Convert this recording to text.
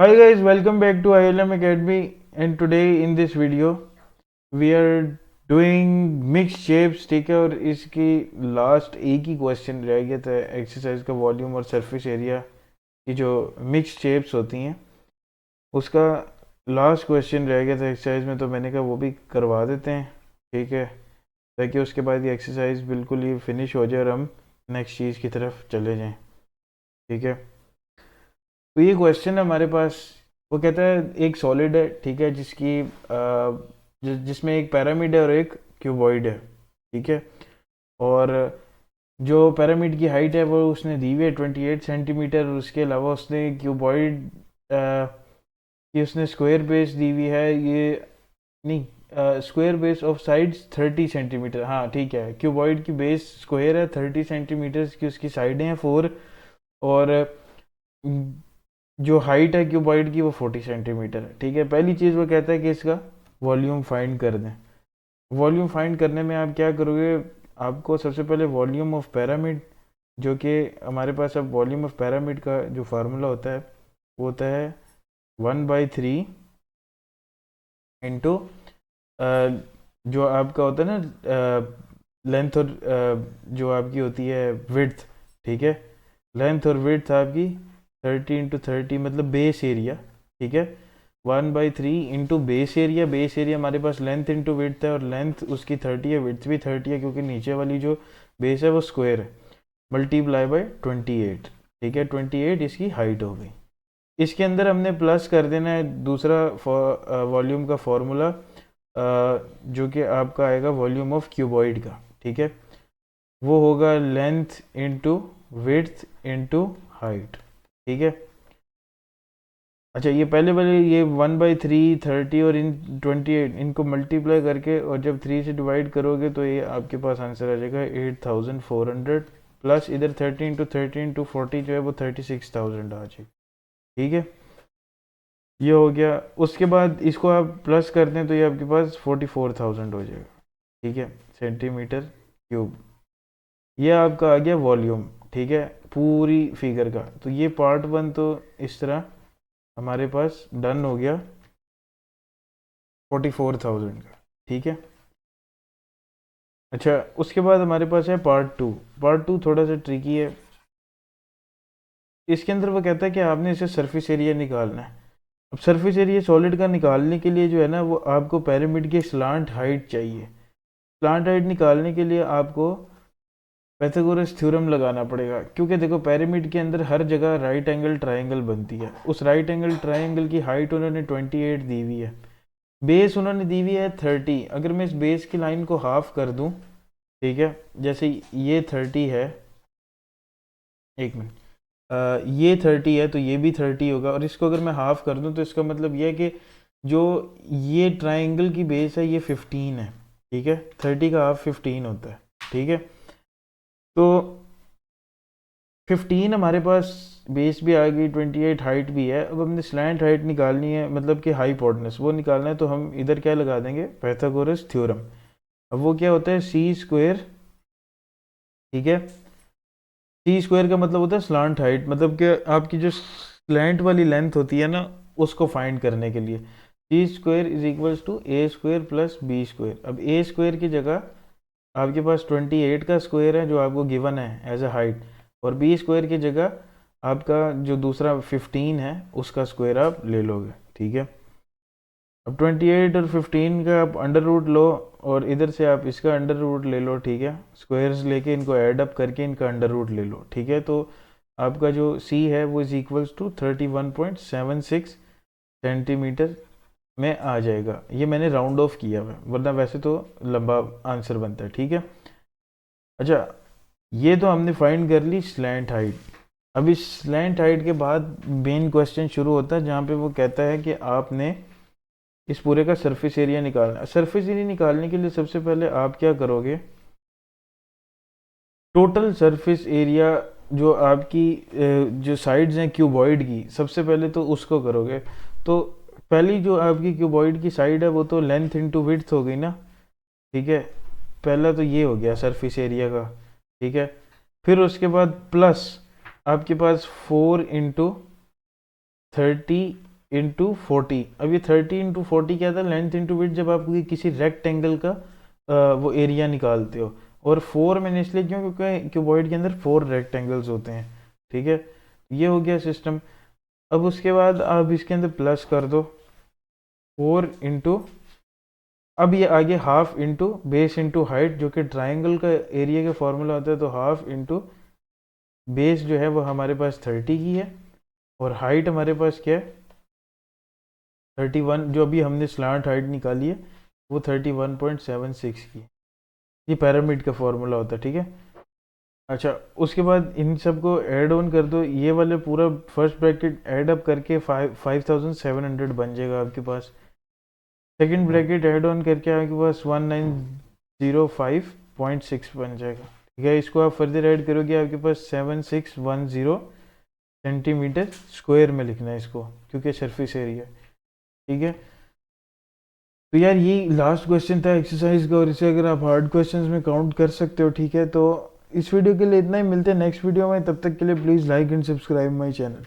Hi guys, welcome back to ILM Academy, and today in this video we are doing mixed shapes. ठीक है, और इसकी last एक ही question रह गया था एक्सरसाइज का वॉल्यूम और सरफेस एरिया की जो मिक्स्ड शेप्स होती हैं उसका लास्ट क्वेश्चन रह गया था एक्सरसाइज में, तो मैंने कहा वो भी करवा देते हैं। ठीक है, ताकि उसके बाद ये एक्सरसाइज बिल्कुल ही फिनिश हो जाए और हम नेक्स्ट चीज़ की तरफ चले जाएं। ठीक है, तो ये क्वेश्चन है हमारे पास। वो कहता है एक सॉलिड है, ठीक है, जिसमें एक पिरामिड है और एक क्यूबॉइड है। ठीक है, और जो पिरामिड की हाइट है वो उसने दी हुई है 28 सेंटीमीटर, और उसके अलावा उसने क्यूबॉइड की उसने स्क्वायर बेस दी हुई है, ये नहीं, square base of sides 30 centimetre. हाँ ठीक है, क्यूबॉइड की बेस स्क्वायर है, 30 सेंटीमीटर की उसकी साइडें हैं 4, और जो हाइट है क्यूबॉइड की वो 40 सेंटीमीटर है। ठीक है, पहली चीज़ वो कहता है कि इसका वॉल्यूम फाइंड कर दें। वॉल्यूम फाइंड करने में आप क्या करोगे, आपको सबसे पहले वॉल्यूम ऑफ पिरामिड, जो कि हमारे पास अब वॉल्यूम ऑफ पिरामिड का जो फार्मूला होता है वो होता है 1/3 इंटू जो आपका होता है ना लेंथ, और जो आपकी होती है विड्थ। ठीक है, लेंथ और विड्थ आपकी 30 × 30 मतलब बेस एरिया। ठीक है, 1/3 into base area. Base area हमारे पास लेंथ इंटू विड्थ है, और लेंथ उसकी 30 है, विड्थ भी 30 है, क्योंकि नीचे वाली जो बेस है वो स्क्वायर है, मल्टीप्लाई बाय 28। ठीक है, 28 इसकी हाइट हो गई। इसके अंदर हमने प्लस कर देना है दूसरा वॉल्यूम का फॉर्मूला, जो कि आपका आएगा वॉल्यूम ऑफ क्यूबॉइड का। ठीक है, वो होगा length into width into height. ठीक है, अच्छा ये पहले वाले ये 1/3 30 और इन 28 इनको मल्टीप्लाई करके, और जब 3 से डिवाइड करोगे तो ये आपके पास आंसर आ जाएगा 8400, प्लस इधर 30 × 30 × 40 जो है वो 36,000 आ जाएगा। ठीक है, ये हो गया। उसके बाद इसको आप प्लस करते हैं तो ये आपके पास 44,000 हो जाएगा। ठीक है, सेंटीमीटर क्यूब। ये आपका आ गया वॉल्यूम। ठीक है, पूरी फिगर का। तो ये पार्ट 1 तो इस तरह हमारे पास डन हो गया 44,000 का। ठीक है, अच्छा उसके बाद हमारे पास है पार्ट 2। पार्ट 2 थोड़ा सा ट्रिकी है। इसके अंदर वो कहता है कि आपने इसे सरफेस एरिया निकालना है। अब सरफेस एरिया सॉलिड का निकालने के लिए जो है ना, वो आपको पिरामिड की स्लांट हाइट चाहिए। स्लांट हाइट निकालने के लिए आपको पाइथागोरस थ्योरम लगाना पड़ेगा, क्योंकि देखो पिरामिड के अंदर हर जगह राइट एंगल ट्राइंगल बनती है। उस राइट एंगल ट्राइंगल की हाइट उन्होंने 28 दी हुई है, बेस उन्होंने दी हुई है 30। अगर मैं इस बेस की लाइन को हाफ कर दूं, ठीक है, जैसे ये 30 है, एक मिनट, ये 30 है तो ये भी 30 होगा, और इसको अगर मैं हाफ कर दूं तो इसका मतलब ये है कि जो ये ट्राइंगल की बेस है ये 15 है। ठीक है, 30 का हाफ 15 होता है। ठीक है, तो 15 हमारे पास बेस भी आ गई, 28 हाइट भी है। अब हमने स्लैंट हाइट निकालनी है, मतलब कि हाइपोटेनस वो निकालना है, तो हम इधर क्या लगा देंगे, पाइथागोरस थ्योरम। अब वो क्या होता है, सी स्क्वायर। ठीक है, सी स्क्वायर का मतलब होता है स्लांट हाइट, मतलब कि आपकी जो स्लैंट वाली लेंथ होती है ना, उसको फाइंड करने के लिए C square is equals to A square plus B square. अब ए स्क्वायर की जगह आपके पास 28 का स्क्वायर है जो आपको गिवन है एज अ हाइट, और बी स्क्वायर की जगह आपका जो दूसरा 15 है उसका स्क्वायर आप ले लोगे। ठीक है, अब 28 और 15 का आप अंडर रूट लो, और इधर से आप इसका अंडर रूट ले लो। ठीक है, स्क्वायर्स लेके इनको ऐड अप करके इनका अंडर रूट ले लो। ठीक है, तो आपका जो सी है वो इज इक्वल्स टू 31.76 सेंटीमीटर में आ जाएगा। ये मैंने राउंड ऑफ किया हुआ है, वरना वैसे तो लंबा आंसर बनता है। ठीक है, अच्छा ये तो हमने फाइंड कर ली स्लैंट हाइट। अब इस स्लैंट हाइट के बाद मेन क्वेश्चन शुरू होता है, जहाँ पे वो कहता है कि आपने इस पूरे का सरफेस एरिया निकालना है। सरफेस एरिया निकालने के लिए सबसे पहले आप क्या करोगे, टोटल सरफेस एरिया जो आपकी जो साइड्स हैं क्यूबॉइड की, सबसे पहले तो उसको करोगे। तो पहली जो आपकी क्यूबॉइड की साइड है वो तो लेंथ इंटू विड्थ हो गई ना। ठीक है, पहला तो ये हो गया सरफेस एरिया का। ठीक है, फिर उसके बाद प्लस आपके पास 4 × 30 इंटू 40। अब ये 30 इंटू 40 क्या था, लेंथ इंटू विड्थ, जब आप किसी रेक्टेंगल का वो एरिया निकालते हो। और 4 मैंने इसलिए क्यों, क्योंकि क्यूबॉइड के अंदर 4 रेक्टेंगल्स होते हैं, ठीक है। ये हो गया सिस्टम। अब उसके बाद आप इसके अंदर प्लस कर दो 4 इंटू, अब ये आगे half into base into height, जो कि ट्राइंगल का एरिया का फॉर्मूला होता है। तो हाफ इंटू बेस जो है वो हमारे पास 30 की है, और हाइट हमारे पास क्या है 31, जो अभी हमने स्लांट हाइट निकाली है वो 31.76 की है। ये पैरामिड का फॉर्मूला होता है, ठीक है। अच्छा, उसके बाद इन सबको ऐड ऑन कर दो, ये वाले पूरा फर्स्ट ब्रैकेट ऐड अप करके 5700 बन जाएगा आपके पास। सेकंड ब्रैकेट ऐड ऑन करके आपके पास 1905.6 बन जाएगा, ठीक है। इसको आप फर्दर ऐड करोगे आपके पास 7610 सेंटीमीटर स्क्वायर में लिखना है इसको, क्योंकि सरफेस एरिया, ठीक है। तो यार ये लास्ट क्वेश्चन था एक्सरसाइज का, और इसे अगर आप हार्ड क्वेश्चंस में काउंट कर सकते हो, ठीक है। तो इस वीडियो के लिए इतना ही, मिलते हैं नेक्स्ट वीडियो में। तब तक के लिए please like and subscribe my channel.